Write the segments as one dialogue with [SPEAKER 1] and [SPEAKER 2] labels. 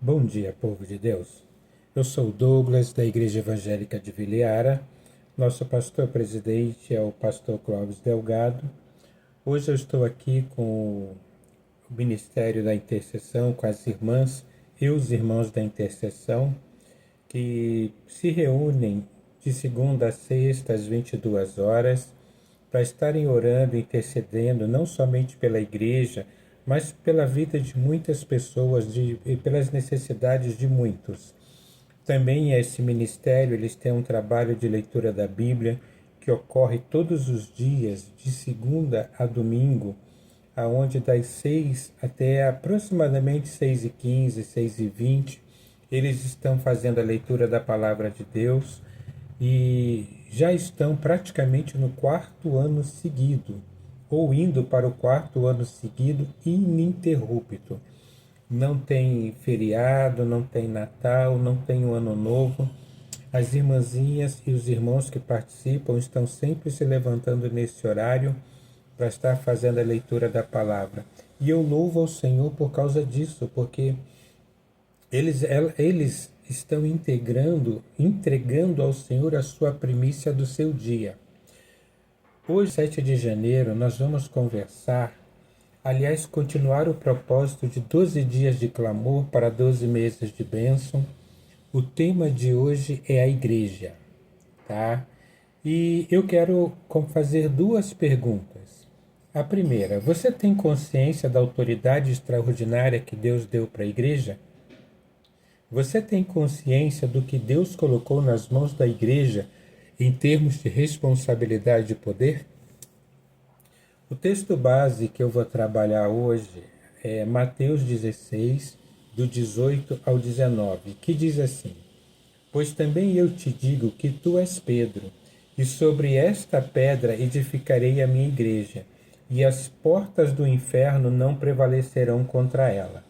[SPEAKER 1] Bom dia, povo de Deus. Eu sou o Douglas, da Igreja Evangélica de Viliara. Nosso pastor-presidente é o pastor Clóvis Delgado. Hoje eu estou aqui com o Ministério da Intercessão, com as irmãs e os irmãos da Intercessão, que se reúnem de segunda a sexta às 22 horas para estarem orando, intercedendo, não somente pela igreja, mas pela vida de muitas pessoas e pelas necessidades de muitos. Também esse ministério, eles têm um trabalho de leitura da Bíblia que ocorre todos os dias, de segunda a domingo, aonde das 6 até aproximadamente 6h15, 6h20, eles estão fazendo a leitura da Palavra de Deus e já estão praticamente no quarto ano seguido, ou indo para o quarto ano seguido ininterrupto. Não tem feriado, não tem Natal, não tem o Ano Novo. As irmãzinhas e os irmãos que participam estão sempre se levantando nesse horário para estar fazendo a leitura da palavra. E eu louvo ao Senhor por causa disso, porque eles estão entregando ao Senhor a sua primícia do seu dia. Hoje, 7 de janeiro, nós vamos conversar, aliás, continuar o propósito de 12 dias de clamor para 12 meses de bênção. O tema de hoje é a igreja, tá? E eu quero fazer duas perguntas. A primeira, você tem consciência da autoridade extraordinária que Deus deu para a igreja? Você tem consciência do que Deus colocou nas mãos da igreja em termos de responsabilidade e poder? O texto base que eu vou trabalhar hoje é Mateus 16, do 18 ao 19, que diz assim: Pois também eu te digo que tu és Pedro, e sobre esta pedra edificarei a minha igreja, e as portas do inferno não prevalecerão contra ela.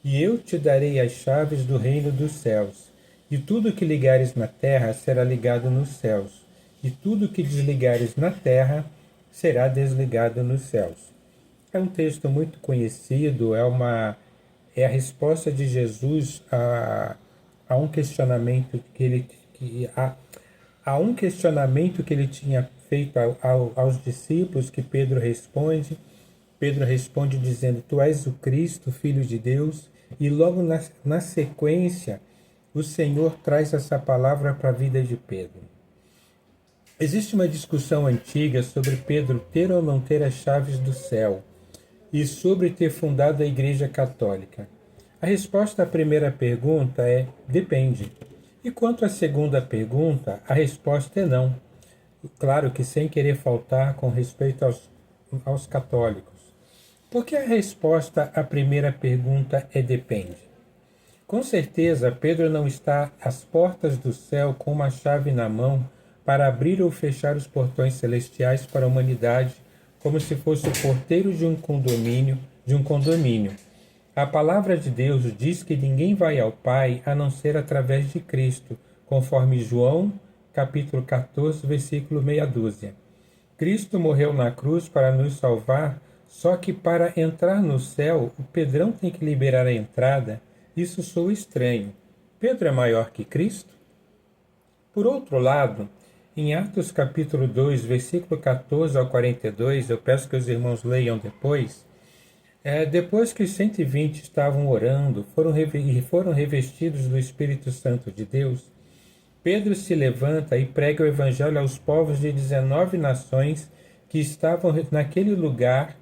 [SPEAKER 1] E eu te darei as chaves do reino dos céus, e tudo que ligares na terra será ligado nos céus, e tudo que desligares na terra será desligado nos céus. É um texto muito conhecido, é a resposta de Jesus a um questionamento a um questionamento que ele tinha feito aos discípulos, que Pedro responde. Pedro responde dizendo: Tu és o Cristo, Filho de Deus. E logo na sequência, o Senhor traz essa palavra para a vida de Pedro. Existe uma discussão antiga sobre Pedro ter ou não ter as chaves do céu e sobre ter fundado a Igreja Católica. A resposta à primeira pergunta é depende. E quanto à segunda pergunta, a resposta é não. Claro que sem querer faltar com respeito aos católicos. Porque a resposta à primeira pergunta é depende. Com certeza, Pedro não está às portas do céu com uma chave na mão para abrir ou fechar os portões celestiais para a humanidade, como se fosse o porteiro de um condomínio. A palavra de Deus diz que ninguém vai ao Pai a não ser através de Cristo, conforme João, capítulo 14, versículo meia dúzia. Cristo morreu na cruz para nos salvar, só que para entrar no céu, o Pedrão tem que liberar a entrada. Isso soa estranho. Pedro é maior que Cristo? Por outro lado, em Atos capítulo 2, versículo 14 ao 42, eu peço que os irmãos leiam depois, depois que os 120 estavam orando, foram revestidos do Espírito Santo de Deus, Pedro se levanta e prega o evangelho aos povos de 19 nações que estavam naquele lugar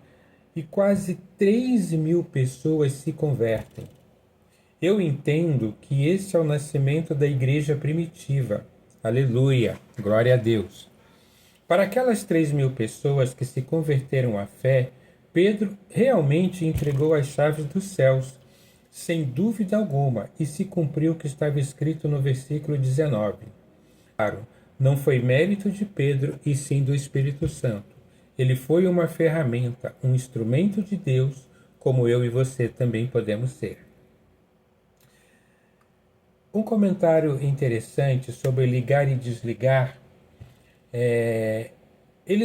[SPEAKER 1] e quase 3.000 pessoas se convertem. Eu entendo que esse é o nascimento da igreja primitiva. Aleluia! Glória a Deus! Para aquelas 3.000 pessoas que se converteram à fé, Pedro realmente entregou as chaves dos céus, sem dúvida alguma, e se cumpriu o que estava escrito no versículo 19. Claro, não foi mérito de Pedro e sim do Espírito Santo. Ele foi uma ferramenta, um instrumento de Deus, como eu e você também podemos ser. Um comentário interessante sobre ligar e desligar,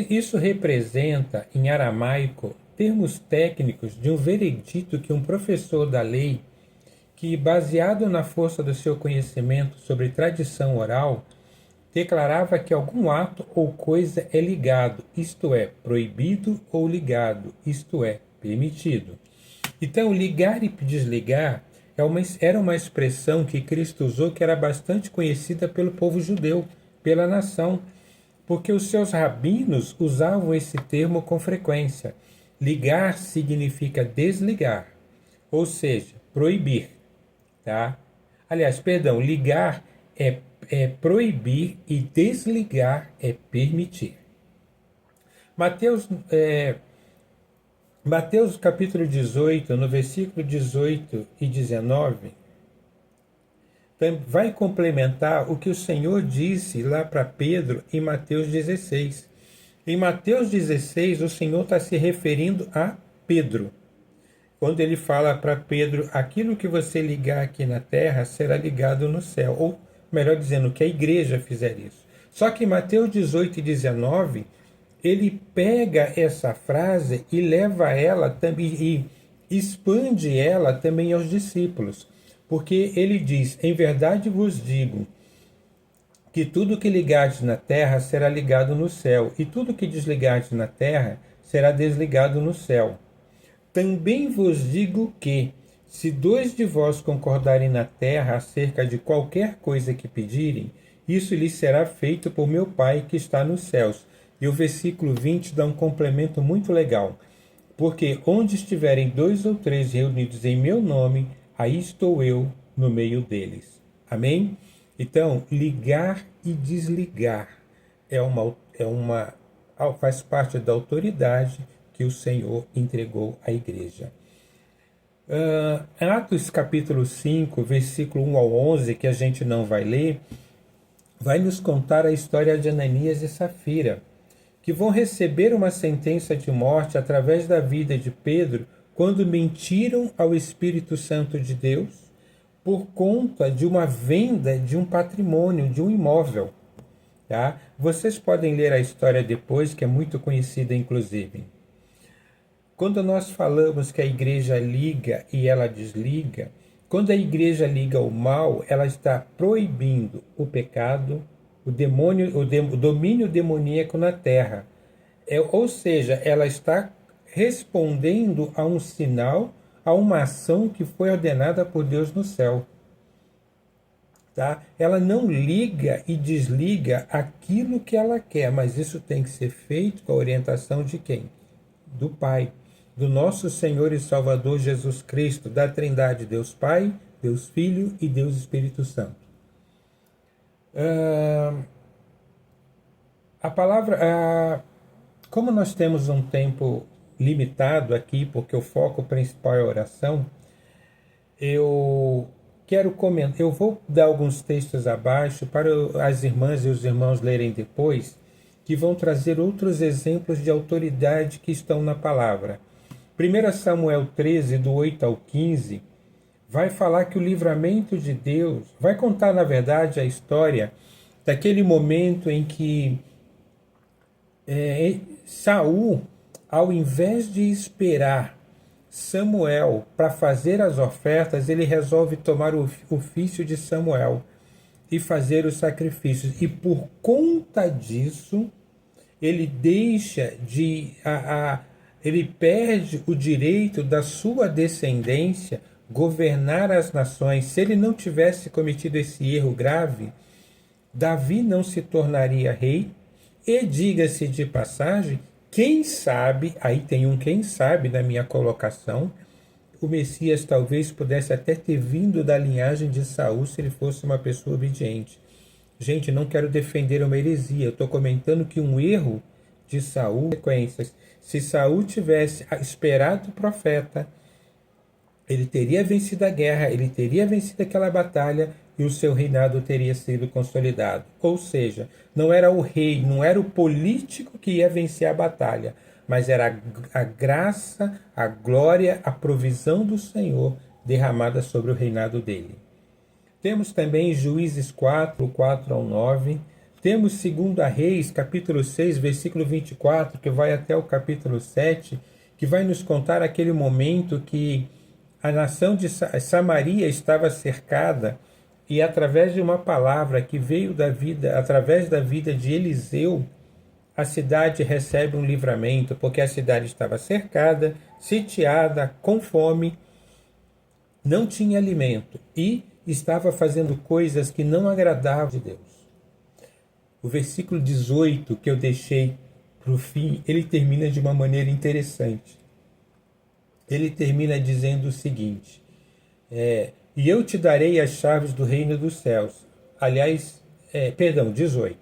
[SPEAKER 1] isso representa, em aramaico, termos técnicos de um veredito que um professor da lei que, baseado na força do seu conhecimento sobre tradição oral, declarava que algum ato ou coisa é ligado, isto é, proibido, ou ligado, isto é, permitido. Então, ligar e desligar era uma expressão que Cristo usou que era bastante conhecida pelo povo judeu, pela nação, porque os seus rabinos usavam esse termo com frequência. Ligar significa desligar, ou seja, proibir. Tá? Aliás, perdão, ligar é proibir e desligar é permitir. Mateus capítulo 18, no versículo 18 e 19, vai complementar o que o Senhor disse lá para Pedro em Mateus 16. Em Mateus 16, o Senhor está se referindo a Pedro, quando ele fala para Pedro, aquilo que você ligar aqui na terra será ligado no céu, ou melhor dizendo, que a igreja fizer isso. Só que em Mateus 18 e 19, ele pega essa frase e leva ela também e expande ela também aos discípulos, porque ele diz: em verdade vos digo que tudo que ligardes na terra será ligado no céu, e tudo que desligardes na terra será desligado no céu. Também vos digo que, se dois de vós concordarem na terra acerca de qualquer coisa que pedirem, isso lhes será feito por meu Pai que está nos céus. E o versículo 20 dá um complemento muito legal. Porque onde estiverem 2 ou 3 reunidos em meu nome, aí estou eu no meio deles. Amém? Então, ligar e desligar faz parte da autoridade que o Senhor entregou à igreja. Atos capítulo 5, versículo 1 ao 11, que a gente não vai ler, vai nos contar a história de Ananias e Safira, que vão receber uma sentença de morte através da vida de Pedro quando mentiram ao Espírito Santo de Deus por conta de uma venda de um patrimônio, de um imóvel. Tá? Vocês podem ler a história depois, que é muito conhecida inclusive. Quando nós falamos que a igreja liga e ela desliga, quando a igreja liga o mal, ela está proibindo o pecado, o domínio demoníaco na terra. Ou seja, ela está respondendo a um sinal, a uma ação que foi ordenada por Deus no céu. Tá? Ela não liga e desliga aquilo que ela quer, mas isso tem que ser feito com a orientação de quem? Do Pai, do nosso Senhor e Salvador Jesus Cristo, da Trindade, Deus Pai, Deus Filho e Deus Espírito Santo. Como nós temos um tempo limitado aqui, porque o foco principal é a oração, eu vou dar alguns textos abaixo para as irmãs e os irmãos lerem depois, que vão trazer outros exemplos de autoridade que estão na palavra. 1 Samuel 13, do 8 ao 15, vai falar que o livramento de Deus, vai contar, na verdade, a história daquele momento em que Saul, ao invés de esperar Samuel para fazer as ofertas, ele resolve tomar o ofício de Samuel e fazer os sacrifícios. E por conta disso, ele ele perde o direito da sua descendência governar as nações. Se ele não tivesse cometido esse erro grave, Davi não se tornaria rei. E diga-se de passagem, quem sabe, aí tem um quem sabe na minha colocação, o Messias talvez pudesse até ter vindo da linhagem de Saul se ele fosse uma pessoa obediente. Gente, não quero defender uma heresia, eu estou comentando que um erro de Saul, consequências. Se Saul tivesse esperado o profeta, ele teria vencido a guerra, ele teria vencido aquela batalha e o seu reinado teria sido consolidado. Ou seja, não era o rei, não era o político que ia vencer a batalha, mas era a graça, a glória, a provisão do Senhor derramada sobre o reinado dele. Temos também Juízes 4, 4 ao 9. Temos 2 Reis, capítulo 6, versículo 24, que vai até o capítulo 7, que vai nos contar aquele momento que A nação de Samaria estava cercada e através de uma palavra que veio da vida, através da vida de Eliseu, a cidade recebe um livramento, porque a cidade estava cercada, sitiada, com fome, não tinha alimento e estava fazendo coisas que não agradavam a Deus. O versículo 18 que eu deixei para o fim, ele termina de uma maneira interessante. Ele termina dizendo o seguinte: e eu te darei as chaves do reino dos céus. Aliás, 18.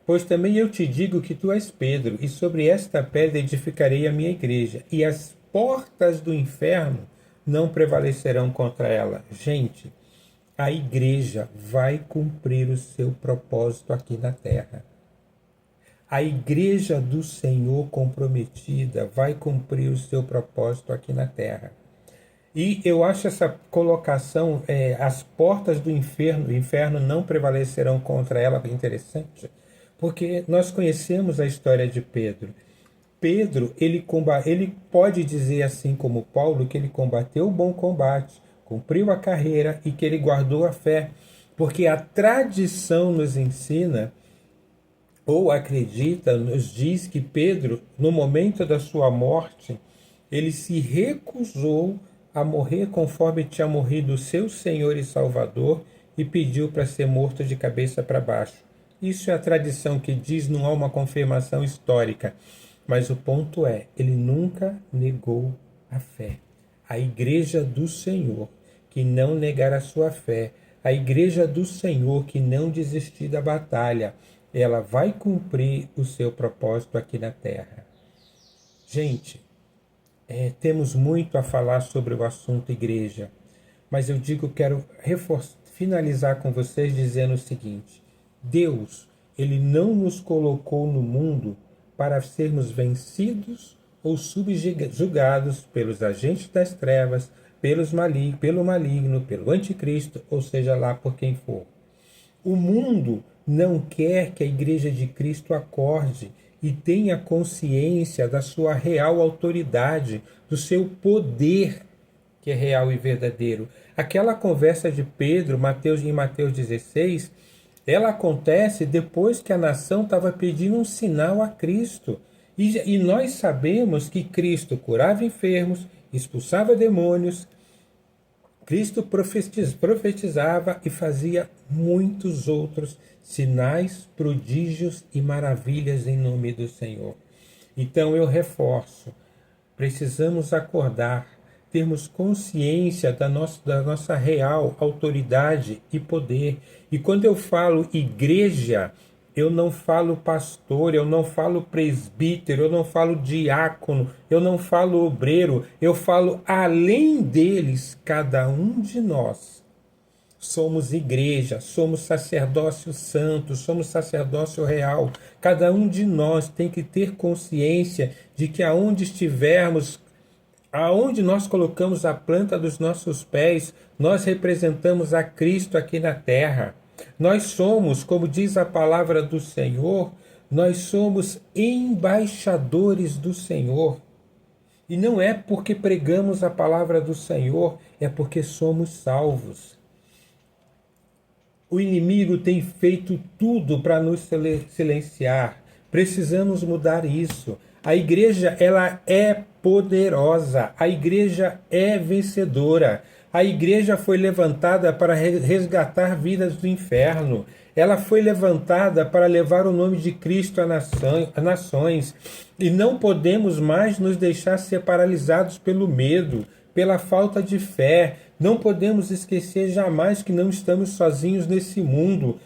[SPEAKER 1] Pois também eu te digo que tu és Pedro, e sobre esta pedra edificarei a minha igreja, e as portas do inferno não prevalecerão contra ela. Gente, a igreja vai cumprir o seu propósito aqui na terra. A igreja do Senhor comprometida vai cumprir o seu propósito aqui na terra. E eu acho essa colocação, as portas do inferno não prevalecerão contra ela, interessante, porque nós conhecemos a história de Pedro. Pedro, ele pode dizer assim como Paulo, que ele combateu o bom combate, cumpriu a carreira e que ele guardou a fé, porque a tradição nos ensina, ou acredita, nos diz que Pedro, no momento da sua morte, ele se recusou a morrer conforme tinha morrido o seu Senhor e Salvador e pediu para ser morto de cabeça para baixo. Isso é a tradição que diz, não há uma confirmação histórica. Mas o ponto é, ele nunca negou a fé. A igreja do Senhor, que não negar a sua fé, a igreja do Senhor, que não desistir da batalha, ela vai cumprir o seu propósito aqui na terra. Gente, temos muito a falar sobre o assunto igreja, mas eu quero finalizar com vocês dizendo o seguinte: Deus, ele não nos colocou no mundo para sermos vencidos ou subjugados pelos agentes das trevas, pelo maligno, pelo anticristo, ou seja lá por quem for. O mundo não quer que a igreja de Cristo acorde e tenha consciência da sua real autoridade, do seu poder, que é real e verdadeiro. Aquela conversa de Pedro, em Mateus 16, ela acontece depois que a nação estava pedindo um sinal a Cristo. E nós sabemos que Cristo curava enfermos, expulsava demônios, Cristo profetizava e fazia muitos outros sinais, prodígios e maravilhas em nome do Senhor. Então eu reforço, precisamos acordar, termos consciência da nossa real autoridade e poder. E quando eu falo igreja, eu não falo pastor, eu não falo presbítero, eu não falo diácono, eu não falo obreiro, eu falo além deles, cada um de nós. Somos igreja, somos sacerdócio santo, somos sacerdócio real. Cada um de nós tem que ter consciência de que aonde estivermos, aonde nós colocamos a planta dos nossos pés, nós representamos a Cristo aqui na terra. Nós somos, como diz a palavra do Senhor, nós somos embaixadores do Senhor. E não é porque pregamos a palavra do Senhor, é porque somos salvos. O inimigo tem feito tudo para nos silenciar. Precisamos mudar isso. A igreja, ela é poderosa. A igreja é vencedora. A igreja foi levantada para resgatar vidas do inferno. Ela foi levantada para levar o nome de Cristo a nações. E não podemos mais nos deixar ser paralisados pelo medo, pela falta de fé. Não podemos esquecer jamais que não estamos sozinhos nesse mundo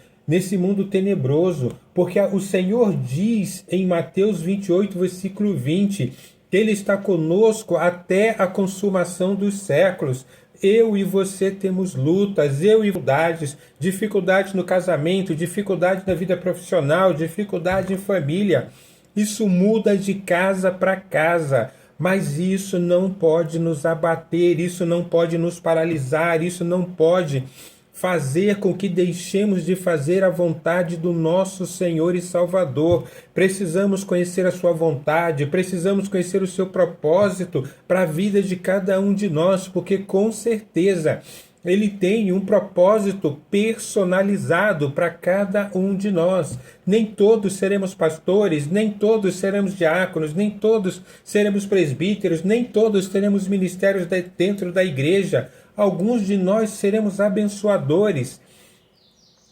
[SPEAKER 1] tenebroso, porque o Senhor diz em Mateus 28, versículo 20, que Ele está conosco até a consumação dos séculos. Eu e você temos lutas, dificuldades no casamento, dificuldade na vida profissional, dificuldade em família. Isso muda de casa para casa. Mas isso não pode nos abater, isso não pode nos paralisar, isso não pode fazer com que deixemos de fazer a vontade do nosso Senhor e Salvador. Precisamos conhecer a sua vontade, precisamos conhecer o seu propósito para a vida de cada um de nós, porque com certeza Ele tem um propósito personalizado para cada um de nós. Nem todos seremos pastores, nem todos seremos diáconos, nem todos seremos presbíteros, nem todos teremos ministérios dentro da igreja. Alguns de nós seremos abençoadores,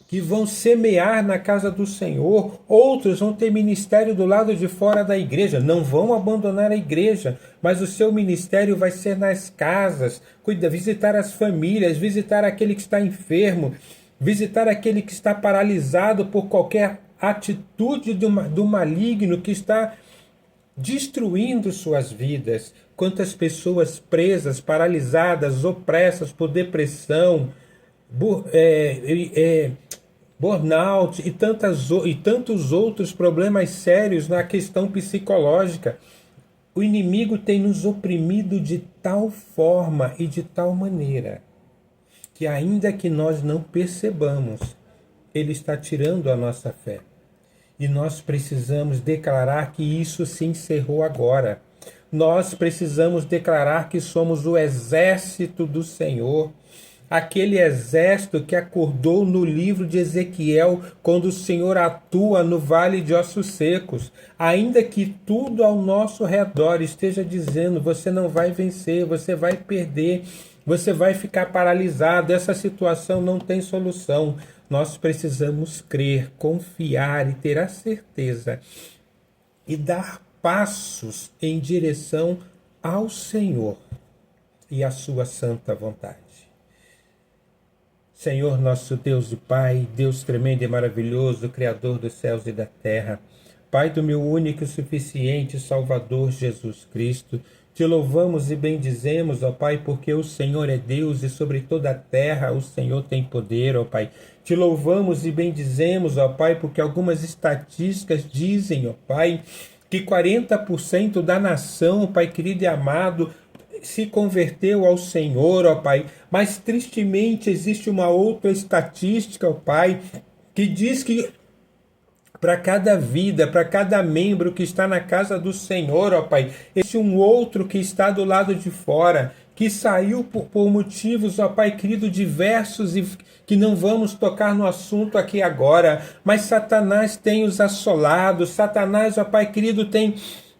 [SPEAKER 1] que vão semear na casa do Senhor. Outros vão ter ministério do lado de fora da igreja, não vão abandonar a igreja, mas o seu ministério vai ser nas casas, visitar as famílias, visitar aquele que está enfermo, visitar aquele que está paralisado por qualquer atitude do maligno que está destruindo suas vidas. Quantas pessoas presas, paralisadas, opressas por depressão, burnout e tantos outros problemas sérios na questão psicológica. O inimigo tem nos oprimido de tal forma e de tal maneira que, ainda que nós não percebamos, ele está tirando a nossa fé. E nós precisamos declarar que isso se encerrou agora. Nós precisamos declarar que somos o exército do Senhor. Aquele exército que acordou no livro de Ezequiel, quando o Senhor atua no vale de ossos secos. Ainda que tudo ao nosso redor esteja dizendo: você não vai vencer, você vai perder, você vai ficar paralisado, essa situação não tem solução. Nós precisamos crer, confiar e ter a certeza e dar passos em direção ao Senhor e à sua santa vontade. Senhor, nosso Deus e Pai, Deus tremendo e maravilhoso, Criador dos céus e da terra, Pai do meu único e suficiente Salvador Jesus Cristo, te louvamos e bendizemos, ó Pai, porque o Senhor é Deus e sobre toda a terra o Senhor tem poder, ó Pai. Te louvamos e bendizemos, ó Pai, porque algumas estatísticas dizem, ó Pai, que 40% da nação, Pai querido e amado, se converteu ao Senhor, ó Pai. Mas tristemente existe uma outra estatística, ó Pai, que diz que para cada vida, para cada membro que está na casa do Senhor, ó Pai, existe um outro que está do lado de fora, que saiu por motivos, ó Pai querido, diversos e que não vamos tocar no assunto aqui agora, mas Satanás tem os assolado, Satanás, ó Pai querido, tem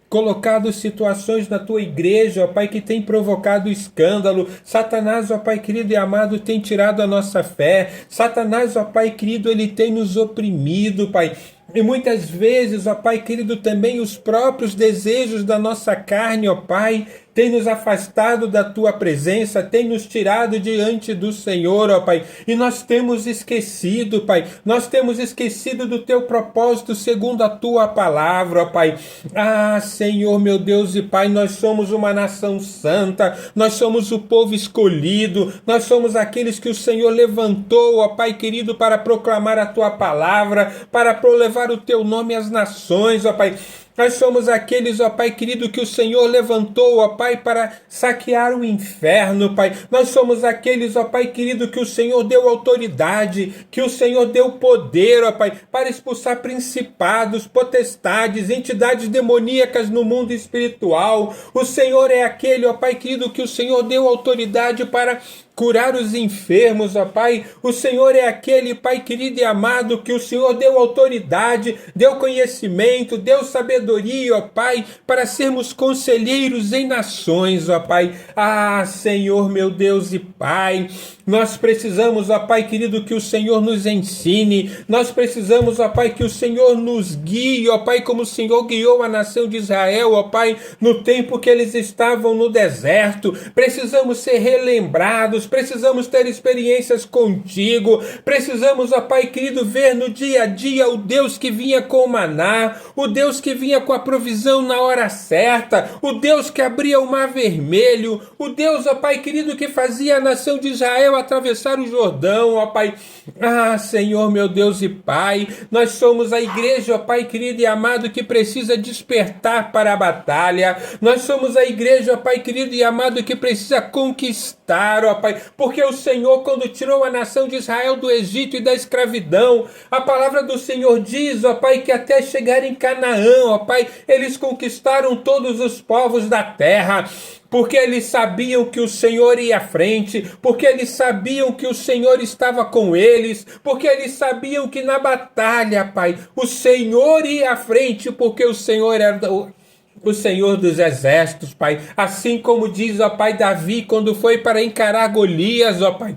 [SPEAKER 1] colocado situações na tua igreja, ó Pai, que tem provocado escândalo. Satanás, ó Pai querido e amado, tem tirado a nossa fé. Satanás, ó Pai querido, ele tem nos oprimido, Pai. E muitas vezes, ó Pai querido, também os próprios desejos da nossa carne, ó Pai, tem nos afastado da Tua presença, tem nos tirado diante do Senhor, ó Pai. E nós temos esquecido, Pai, nós temos esquecido do Teu propósito segundo a Tua palavra, ó Pai. Ah, Senhor, meu Deus e Pai, nós somos uma nação santa, nós somos o povo escolhido, nós somos aqueles que o Senhor levantou, ó Pai querido, para proclamar a Tua palavra, para levar o Teu nome às nações, ó Pai. Nós somos aqueles, ó Pai querido, que o Senhor levantou, ó Pai, para saquear o inferno, Pai. Nós somos aqueles, ó Pai querido, que o Senhor deu autoridade, que o Senhor deu poder, ó Pai, para expulsar principados, potestades, entidades demoníacas no mundo espiritual. O Senhor é aquele, ó Pai querido, que o Senhor deu autoridade para curar os enfermos, ó Pai. O Senhor é aquele, Pai querido e amado, que o Senhor deu autoridade, deu conhecimento, deu sabedoria, ó Pai, para sermos conselheiros em nações, ó Pai. Ah, Senhor, meu Deus e Pai, nós precisamos, ó Pai querido, que o Senhor nos ensine, nós precisamos, ó Pai, que o Senhor nos guie, ó Pai, como o Senhor guiou a nação de Israel, ó Pai, no tempo que eles estavam no deserto. Precisamos ser relembrados, precisamos ter experiências contigo, precisamos, ó Pai querido, ver no dia a dia o Deus que vinha com o maná, o Deus que vinha vinha com a provisão na hora certa, o Deus que abria o mar vermelho, o Deus, ó Pai querido, que fazia a nação de Israel atravessar o Jordão, ó Pai. Ah, Senhor, meu Deus e Pai, nós somos a igreja, ó Pai querido e amado, que precisa despertar para a batalha. Nós somos a igreja, ó Pai querido e amado, que precisa conquistar, ó Pai, porque o Senhor, quando tirou a nação de Israel do Egito e da escravidão, a palavra do Senhor diz, ó Pai, que até chegar em Canaã, ó Pai, eles conquistaram todos os povos da terra, porque eles sabiam que o Senhor ia à frente, porque eles sabiam que o Senhor estava com eles, porque eles sabiam que na batalha, Pai, o Senhor ia à frente, porque o Senhor era o Senhor dos exércitos, Pai. Assim como diz, ó Pai, Davi, quando foi para encarar Golias, ó Pai,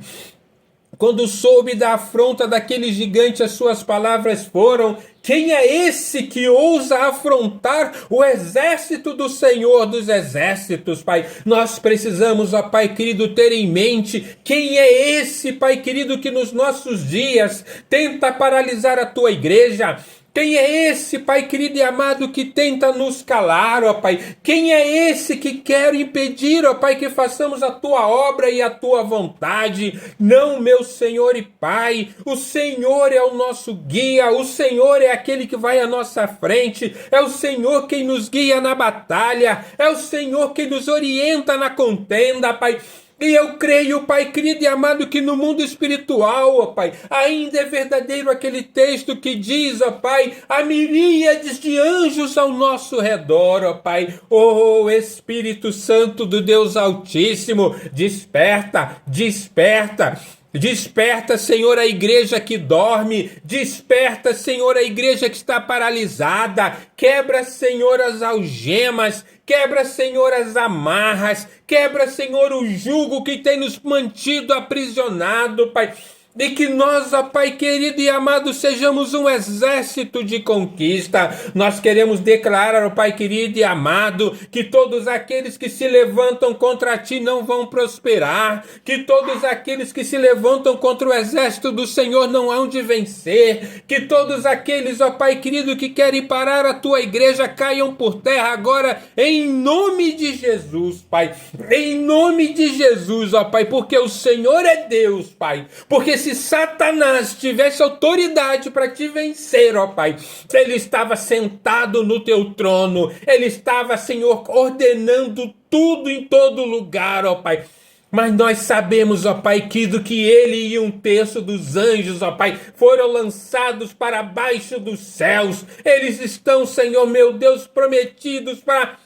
[SPEAKER 1] quando soube da afronta daquele gigante, as suas palavras foram: quem é esse que ousa afrontar o exército do Senhor dos exércitos, Pai? Nós precisamos, ó Pai querido, ter em mente quem é esse, Pai querido, que nos nossos dias tenta paralisar a tua igreja. Quem é esse, Pai querido e amado, que tenta nos calar, ó Pai? Quem é esse que quer impedir, ó Pai, que façamos a Tua obra e a Tua vontade? Não, meu Senhor e Pai, o Senhor é o nosso guia, o Senhor é aquele que vai à nossa frente, é o Senhor quem nos guia na batalha, é o Senhor quem nos orienta na contenda, Pai. E eu creio, Pai querido e amado, que no mundo espiritual, ó Pai, ainda é verdadeiro aquele texto que diz, ó Pai, há miríades de anjos ao nosso redor, ó Pai. Oh, Espírito Santo do Deus Altíssimo, desperta, desperta. Desperta, Senhor, a igreja que dorme. Desperta, Senhor, a igreja que está paralisada. Quebra, Senhor, as algemas. Quebra, Senhor, as amarras. Quebra, Senhor, o jugo que tem nos mantido aprisionados, Pai. E que nós, ó Pai querido e amado, sejamos um exército de conquista. Nós queremos declarar, ó Pai querido e amado, que todos aqueles que se levantam contra Ti não vão prosperar, que todos aqueles que se levantam contra o exército do Senhor não hão de vencer, que todos aqueles, ó Pai querido, que querem parar a Tua igreja caiam por terra agora, em nome de Jesus, Pai. Em nome de Jesus, ó Pai, porque o Senhor é Deus, Pai. Porque se Satanás tivesse autoridade para te vencer, ó Pai, ele estava sentado no teu trono, ele estava, Senhor, ordenando tudo em todo lugar, ó Pai. Mas nós sabemos, ó Pai, que ele e um terço dos anjos, ó Pai, foram lançados para baixo dos céus. Eles estão, Senhor, meu Deus, prometidos para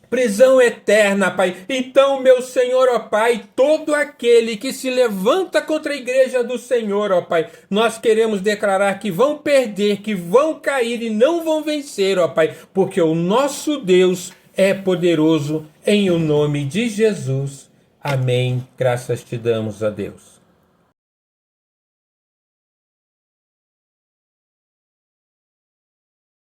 [SPEAKER 1] prisão eterna, Pai. Então, meu Senhor, ó Pai, todo aquele que se levanta contra a igreja do Senhor, ó Pai, nós queremos declarar que vão perder, que vão cair e não vão vencer, ó Pai, porque o nosso Deus é poderoso, em o nome de Jesus. Amém. Graças te damos a Deus.